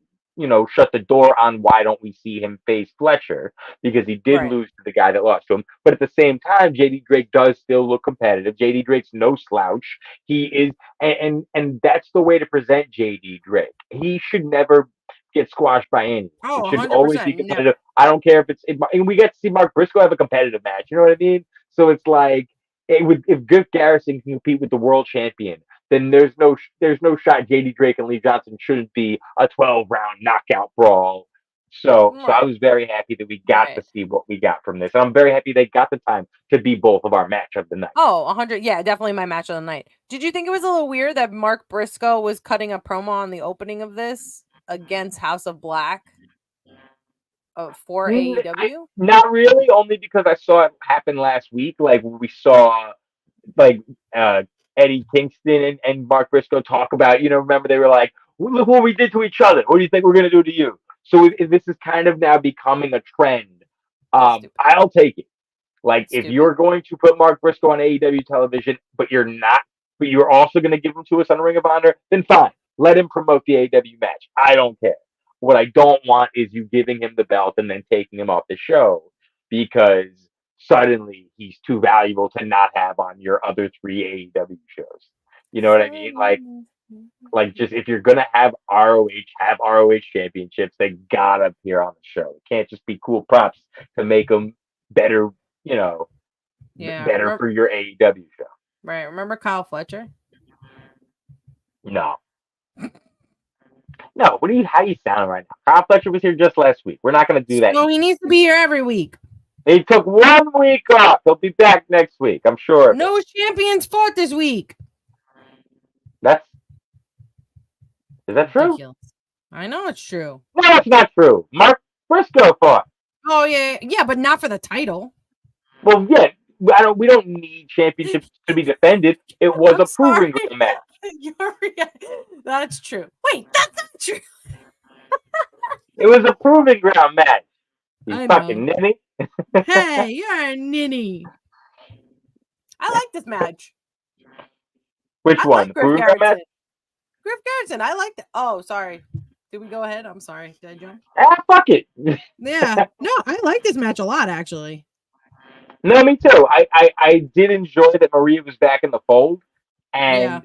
door on why don't we see him face Fletcher because he did Right. lose to the guy that lost to him. But at the same time, JD Drake does still look competitive. JD Drake's no slouch. He is, and that's the way to present JD Drake. He should never get squashed by anyone. Oh, It should always 100%. be Never. competitive. I don't care if and we get to see Mark Briscoe have a competitive match. You know what I mean? So it's like if Griff Garrison can compete with the world champion, then there's no shot JD Drake and Lee Johnson shouldn't be a 12-round knockout brawl. So I was very happy that we got to see what we got from this. And I'm very happy they got the time to be both of our match of the night. Oh, 100. Yeah, definitely my match of the night. Did you think it was a little weird that Mark Briscoe was cutting a promo on the opening of this against House of Black for AEW? Not really, only because I saw it happen last week. Like we saw like Eddie Kingston and Mark Briscoe talk about, remember they were like, look what we did to each other. What do you think we're going to do to you? So this is kind of now becoming a trend. I'll take it. Like if you're going to put Mark Briscoe on AEW television, but you're not but you're also going to give them to us on Ring of Honor, then fine. Let him promote the AEW match. I don't care. What I don't want is you giving him the belt and then taking him off the show because suddenly he's too valuable to not have on your other 3 AEW shows. You know what I mean? Like just if you're gonna have ROH championships, they gotta appear on the show. It can't just be cool props to make them better, better for your AEW show. Right. Remember Kyle Fletcher? No. No, how you sound right now? Kyle Fletcher was here just last week. We're not gonna do that. No, he needs to be here every week. He took 1 week off. He'll be back next week, I'm sure. No champions fought this week. Is that true? Ridiculous. I know it's true. No, it's not true. Mark Briscoe fought. Oh yeah, but not for the title. Well, yeah, we don't need championships to be defended. It was a proving ground match. That's true. Wait, that's not true. It was a proving ground match. You I fucking know. ninny. Hey, you're a ninny. I like this match. Which I one? like The proving ground match? Griff Garrison, I like that. Oh, sorry. Did we go ahead? I'm sorry. Did I jump? Fuck it. Yeah. No, I like this match a lot, actually. No, me too. I did enjoy that Maria was back in the fold. And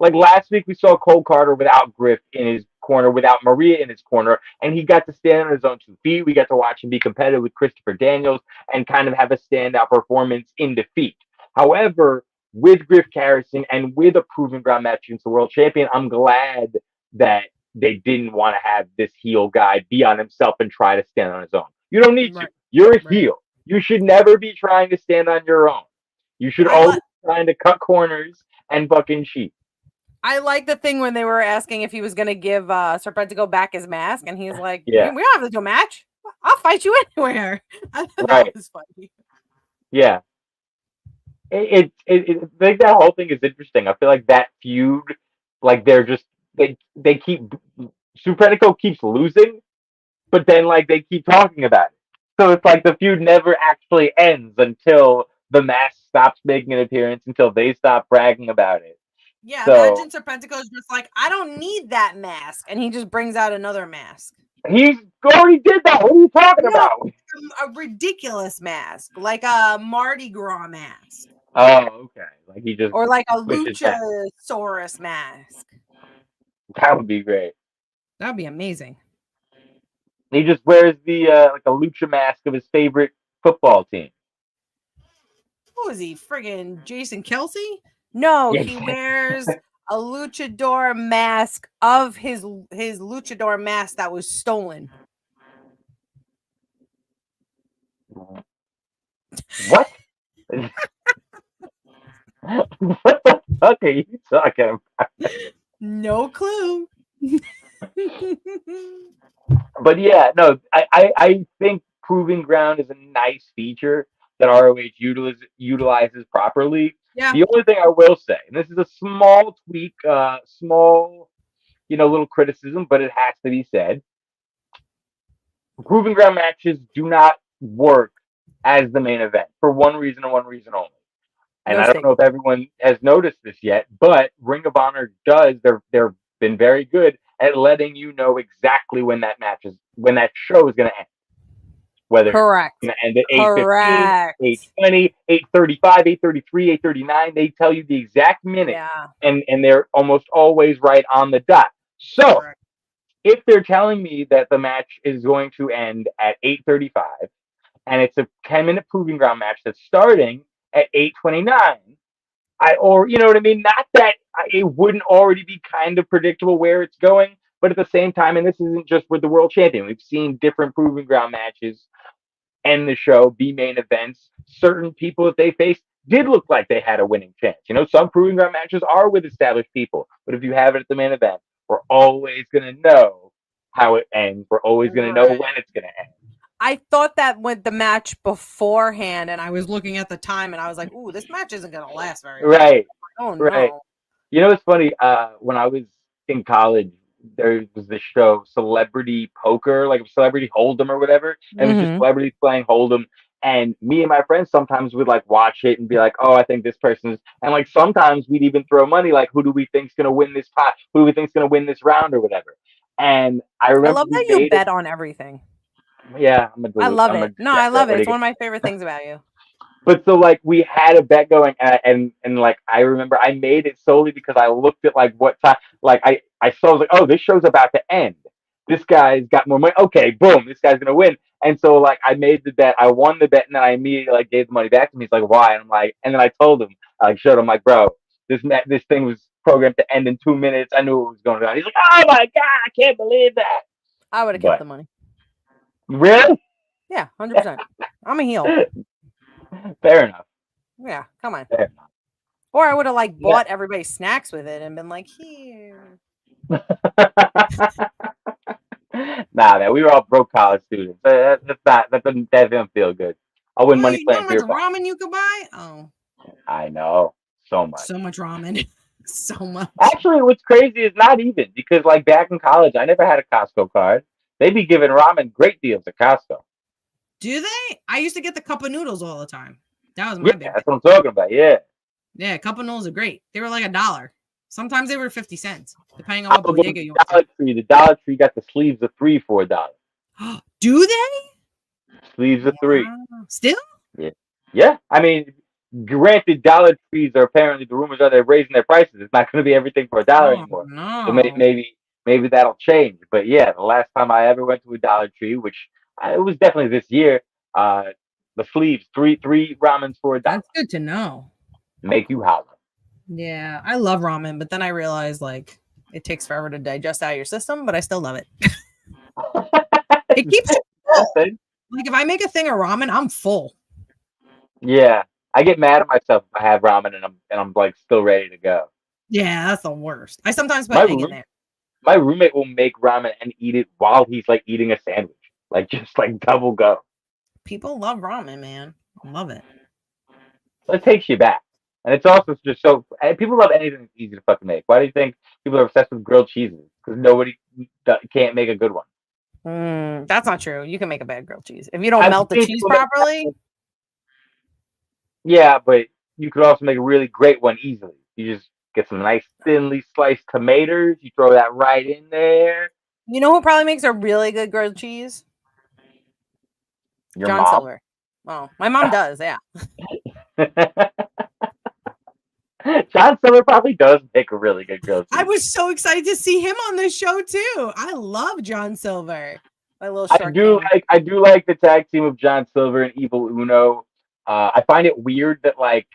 like last week, we saw Cole Carter without Griff in his corner, without Maria in his corner, and he got to stand on his own 2 feet. We got to watch him be competitive with Christopher Daniels and kind of have a standout performance in defeat. However, with Griff Garrison and with a proven ground match against the world champion, I'm glad that they didn't want to have this heel guy be on himself and try to stand on his own. You don't need to. You're a heel. You should never be trying to stand on your own. You should always be trying to cut corners and fucking cheat. I like the thing when they were asking if he was going to give Serpentico back his mask, and he's like, yeah. We don't have to do a match. I'll fight you anywhere. I thought that was funny. Yeah. I think that whole thing is interesting. I feel like that feud, like they keep Serpentico keeps losing, but then like they keep talking about it. So it's like the feud never actually ends until the mask stops making an appearance, until they stop bragging about it. Yeah, imagine Serpentico's just like, I don't need that mask, and he just brings out another mask. He already did that. What are you talking about? A ridiculous mask, like a Mardi Gras mask. Oh, okay. Like he just or like a Luchasaurus mask. That would be great. That would be amazing. He just wears the like a lucha mask of his favorite football team. Who is he? Friggin' Jason Kelsey? No, he wears a luchador mask of his luchador mask that was stolen. What? What the fuck are you talking about? No clue. But yeah, no, I think Proving Ground is a nice feature that ROH utilizes properly. Yeah. The only thing I will say, and this is a small tweak, small, little criticism, but it has to be said. Proving Ground matches do not work as the main event for one reason and one reason only. And I don't know if everyone has noticed this yet, but Ring of Honor does. They've been very good at letting you know exactly when that show is going to end. Whether correct. It's going to end at 8:15, 8:20, 8:35, 8:33, 8:39. They tell you the exact minute, and they're almost always right on the dot. So, if they're telling me that the match is going to end at 8:35, and it's a 10-minute Proving Ground match that's starting at 8:29, you know what I mean? Not that it wouldn't already be kind of predictable where it's going, but at the same time, and this isn't just with the world champion, we've seen different Proving Ground matches end the show, be main events. Certain people that they faced did look like they had a winning chance. Some Proving Ground matches are with established people, but if you have it at the main event, we're always going to know how it ends. We're always going to know when it's going to end. I thought that with the match beforehand, and I was looking at the time, and I was like, "Ooh, this match isn't going to last very long." Right. Oh no. Right. It's funny. When I was in college, there was this show, Celebrity Poker, like Celebrity Hold'em or whatever, and it was just celebrities playing Hold'em. And me and my friends sometimes would like watch it and be like, oh, I think this person's, and like sometimes we'd even throw money like, who do we think's gonna win this pot? Who do we think's gonna win this round or whatever? And I I remember love we that you made it. bet on everything. Yeah, I love I'm a it. No, I love it. It's ready. one of my favorite things about you. But so like we had a bet going, and like I remember I made it solely because I looked at like what time, like I saw like, oh, this show's about to end. This guy's got more money. Okay, boom, this guy's gonna win. And so like I made the bet, I won the bet, and then I immediately like gave the money back to him. He's like, why? And I'm like, and then I told him, I like showed him like, bro, this thing was programmed to end in 2 minutes. I knew it was going on. He's like, oh my god, I can't believe that. I would have kept the money. Really? Yeah, 100%. I'm a heel. Fair enough. Yeah, come on. Fair enough. Or I would have like bought everybody snacks with it and been like, here. Nah, man, we were all broke college students. That doesn't feel good. I win money You know playing how much beer pong. ramen you could buy? Oh, I know, so much. so much ramen. So much. Actually, what's crazy is not even because like back in college, I never had a Costco card. They'd be giving ramen great deals at Costco. Do they? I used to get the cup of noodles all the time. That was my Yeah, big that's thing. what I'm talking about. Yeah. Yeah, cup of noodles are great. They were like $1. Sometimes they were 50 cents, depending on I what would go to bodega you the Dollar went Tree. The Dollar Tree got the sleeves of 3 for $1. to. Do they? Sleeves of 3. Wow. Still? Yeah. Yeah. I mean, granted, Dollar Trees are apparently the rumors are they're raising their prices. It's not going to be everything for $1 Oh, anymore. So no. maybe that'll change. But yeah, the last time I ever went to a Dollar Tree, which it was definitely this year, the sleeves, three ramens for $1. That's good to know. Make you holler. Yeah, I love ramen, but then I realized like it takes forever to digest out of your system, but I still love it. It keeps you full. Like if I make a thing of ramen, I'm full. Yeah, I get mad at myself if I have ramen and I'm like still ready to go. Yeah, that's the worst. I sometimes put My egg in room- there. My roommate will make ramen and eat it while he's like eating a sandwich, like just like double go. People love ramen, man. I love it. So it takes you back, and it's also just so people love anything that's easy to fucking make. Why do you think people are obsessed with grilled cheeses? Because nobody can't make a good one. That's not true. You can make a bad grilled cheese if you don't I've melt the seen cheese people make- properly. Yeah, but you could also make a really great one easily. You just get some nice thinly sliced tomatoes. You throw that right in there. You know who probably makes a really good grilled cheese? Your John mom. Silver. Oh, my mom does. Yeah. John Silver probably does make a really good grilled cheese. I was so excited to see him on this show too. I love John Silver. My little I shark do king. I do like the tag team of John Silver and Evil Uno. I find it weird that like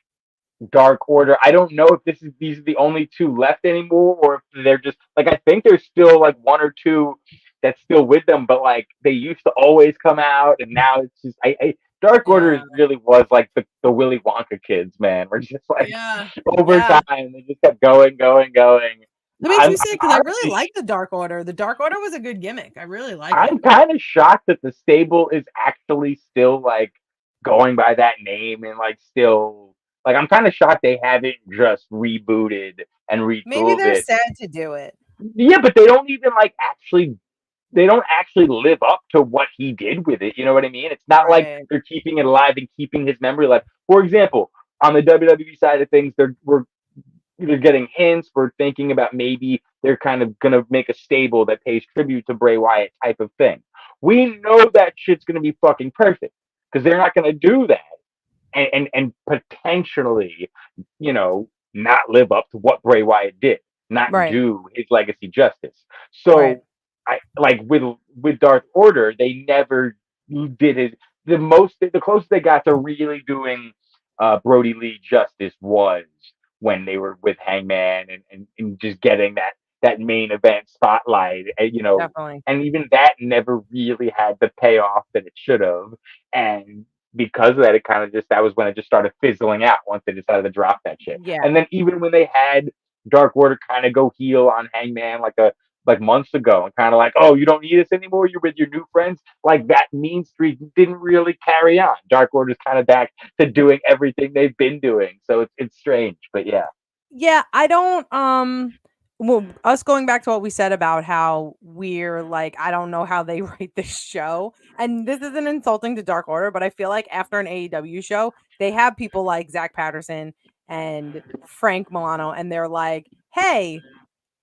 Dark Order. I don't know if these are the only two left anymore, or if they're just like I think there's still like one or two that's still with them, but like they used to always come out, and now it's just Dark Order really was like the Willy Wonka kids, man. We're just like over time they just kept going. That makes me sick because I really like the Dark Order. The Dark Order was a good gimmick. I really like it. I'm kind of shocked that the stable is actually still like going by that name and like still like I'm kind of shocked they haven't just rebooted and retooled Maybe they're it. sad to do it. Yeah, but they don't even like they don't actually live up to what he did with it. You know what I mean? It's not like they're keeping it alive and keeping his memory alive. For example, on the WWE side of things, they're getting hints. We're thinking about maybe they're kind of gonna make a stable that pays tribute to Bray Wyatt type of thing. We know that shit's gonna be fucking perfect because they're not gonna do that and potentially, not live up to what Bray Wyatt did, not do his legacy justice. So I like with Darth Order, they never did his the closest they got to really doing Brody Lee justice was when they were with Hangman and just getting that main event spotlight, Definitely. and even that never really had the payoff that it should have. And because of that, it kind of that was when it just started fizzling out once they decided to drop that shit. Yeah. And then even when they had Dark Order kind of go heel on Hangman like months ago and kind of like, oh, you don't need us anymore, you're with your new friends, like that mean streak didn't really carry on. Dark Order's kind of back to doing everything they've been doing, so it's strange, but yeah. I don't well, us going back to what we said about how we're like, I don't know how they write this show. And this isn't insulting to Dark Order, but I feel like after an AEW show, they have people like Zach Patterson and Frank Milano, and they're like, hey,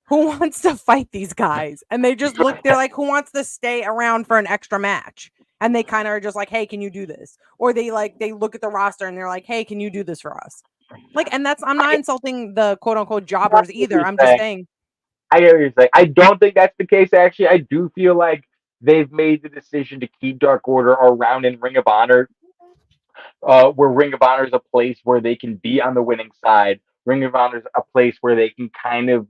who wants to fight these guys? And they just look, they're like, who wants to stay around for an extra match? And they kind of are just like, hey, can you do this? Or they look at the roster and they're like, hey, can you do this for us? Like, and that's, I'm not insulting the quote unquote jobbers either. I'm just saying. I hear what you're saying. I don't think that's the case, actually. I do feel like they've made the decision to keep Dark Order around in Ring of Honor, where Ring of Honor is a place where they can be on the winning side. Ring of Honor is a place where they can kind of,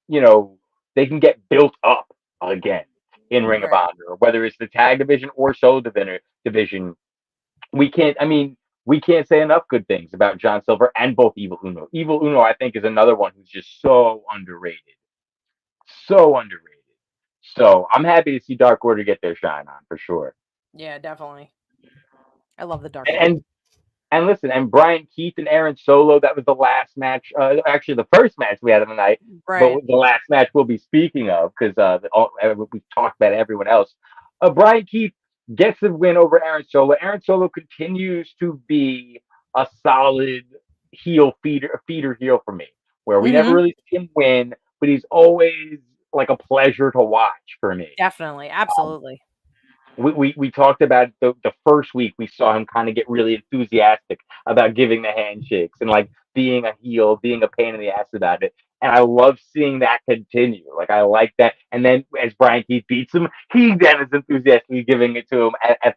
they can get built up again in Ring of Honor, whether it's the tag division or solo division. We can't say enough good things about John Silver and both Evil Uno. Evil Uno, I think, is another one who's just so underrated. So underrated. So I'm happy to see Dark Order get their shine on for sure. Yeah, definitely. I love the Dark Order. And listen, and Brian Keith and Aaron Solo, that was the last match. Actually, the first match we had of the night, but the last match we'll be speaking of because we've talked about everyone else. Brian Keith gets the win over Aaron Solo. Aaron Solo continues to be a solid feeder heel for me, where we never really see him win, but he's always like a pleasure to watch for me. Definitely, absolutely. We talked about the first week we saw him kind of get really enthusiastic about giving the handshakes and like being a heel, being a pain in the ass about it. And I love seeing that continue. Like, I like that. And then as Brian Keith beats him, he then is enthusiastically giving it to him at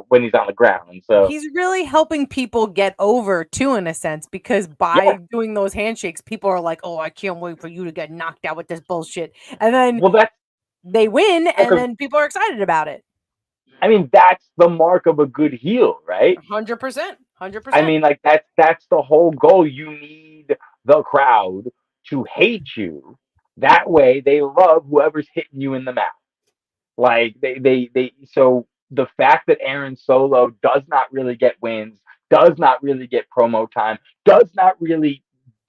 when he's on the ground. And so he's really helping people get over too, in a sense, because by doing those handshakes, people are like, oh, I can't wait for you to get knocked out with this bullshit. And then they win, and then people are excited about it. I mean, that's the mark of a good heel, right? 100%. 100%. I mean, like, that's the whole goal. You need the crowd to hate you. That way they love whoever's hitting you in the mouth. Like, so the fact that Aaron Solo does not really get wins, does not really get promo time, does not really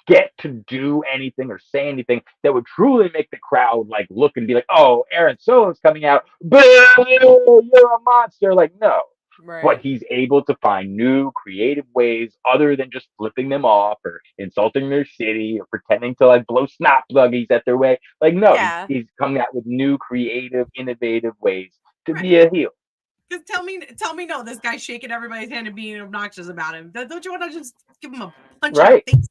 get to do anything or say anything that would truly make the crowd like look and be like, oh, Aaron Solo's coming out, boo, you're a monster. Like, no. But he's able to find new creative ways other than just flipping them off or insulting their city or pretending to like blow snot buggies at their way. Like, no, he's coming out with new creative, innovative ways to be a heel. Because tell me no, this guy's shaking everybody's hand and being obnoxious about him. Don't you want to just give him a punch in the face?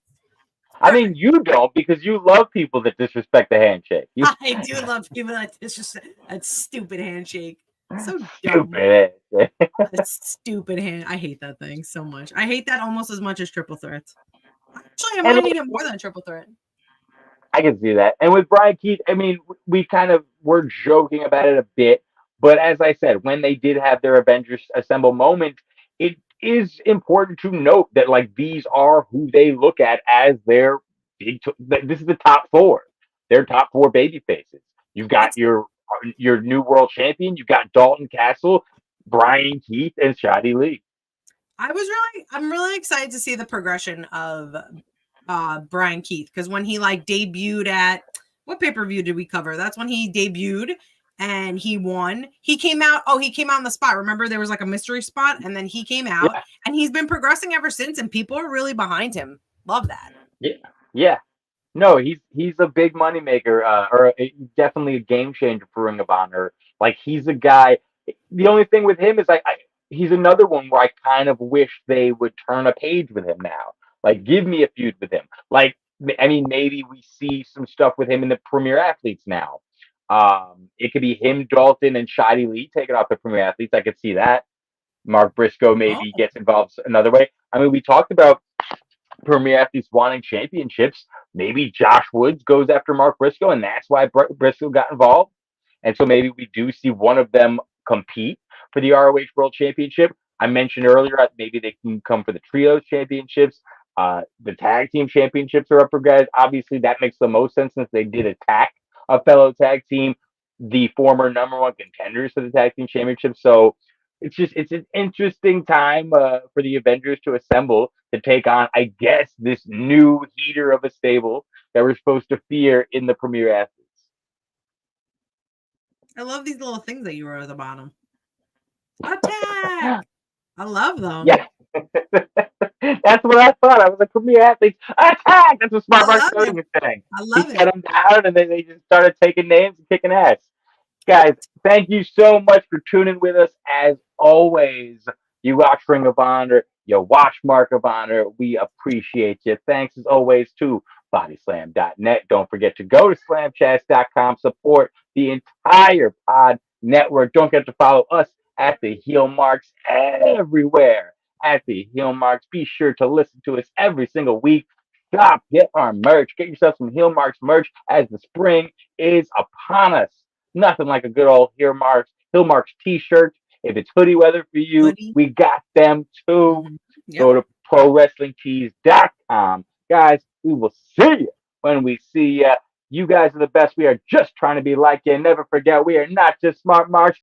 I mean, you don't, because you love people that disrespect the handshake. I do love people that disrespect that stupid handshake. So stupid. That stupid hand. I hate that thing so much. I hate that almost as much as triple threats. Actually, I'm minding it more than a triple threat. I can see that. And with Brian Keith, I mean, we kind of were joking about it a bit, but as I said, when they did have their Avengers Assemble moment, it is important to note that like these are who they look at as their big. This is the top four. They're top four baby faces. You've got your new world champion. You've got Dalton Castle, Brian Keith, and Cassidy Lee. I'm really excited to see the progression of Brian Keith, because when he like debuted at what pay-per-view did we cover? That's when he debuted. And he won. He came out on the spot. Remember, there was like a mystery spot, and then he came out, and he's been progressing ever since, and people are really behind him. Love that. Yeah. No, he's a big moneymaker, or definitely a game changer for Ring of Honor. Like, he's a guy. The only thing with him is he's another one where I kind of wish they would turn a page with him now. Like, give me a feud with him. Like, I mean, maybe we see some stuff with him in the Premier Athletes now. It could be him, Dalton, and Cassidy Lee taking off the Premier Athletes. I could see that. Mark Briscoe maybe gets involved another way. I mean, we talked about Premier Athletes wanting championships. Maybe Josh Woods goes after Mark Briscoe, and that's why Briscoe got involved. And so maybe we do see one of them compete for the ROH World Championship. I mentioned earlier maybe they can come for the Trios Championships. The Tag Team Championships are up for grabs. Obviously, that makes the most sense since they did attack a fellow tag team, the former number one contenders for the tag team championship. So it's an interesting time for the Avengers to assemble to take on, I guess, this new heater of a stable that we're supposed to fear in the premier athletes. I love these little things that you wrote at the bottom. Attack! I love them. Yeah. That's what I thought. I was like, premier athletes, attack! That's what Smart Mark Cody was saying. I love He set them down, and then they just started taking names and kicking ass. Guys, thank you so much for tuning with us. As always, you watch Ring of Honor, you watch Mark of Honor. We appreciate you. Thanks as always to BodySlam.net. Don't forget to go to SlamChats.com. Support the entire pod network. Don't forget to follow us at the Heel Marks everywhere. At the Heel Marks. Be sure to listen to us every single week. Shop, get our merch. Get yourself some Heel Marks merch as the spring is upon us. Nothing like a good old Heel Marks t-shirt. If it's hoodie weather for you, we got them too. Yep. Go to ProWrestlingTees.com. Guys, we will see you when we see you. You guys are the best. We are just trying to be like you. And never forget, we are not just Smart Marks.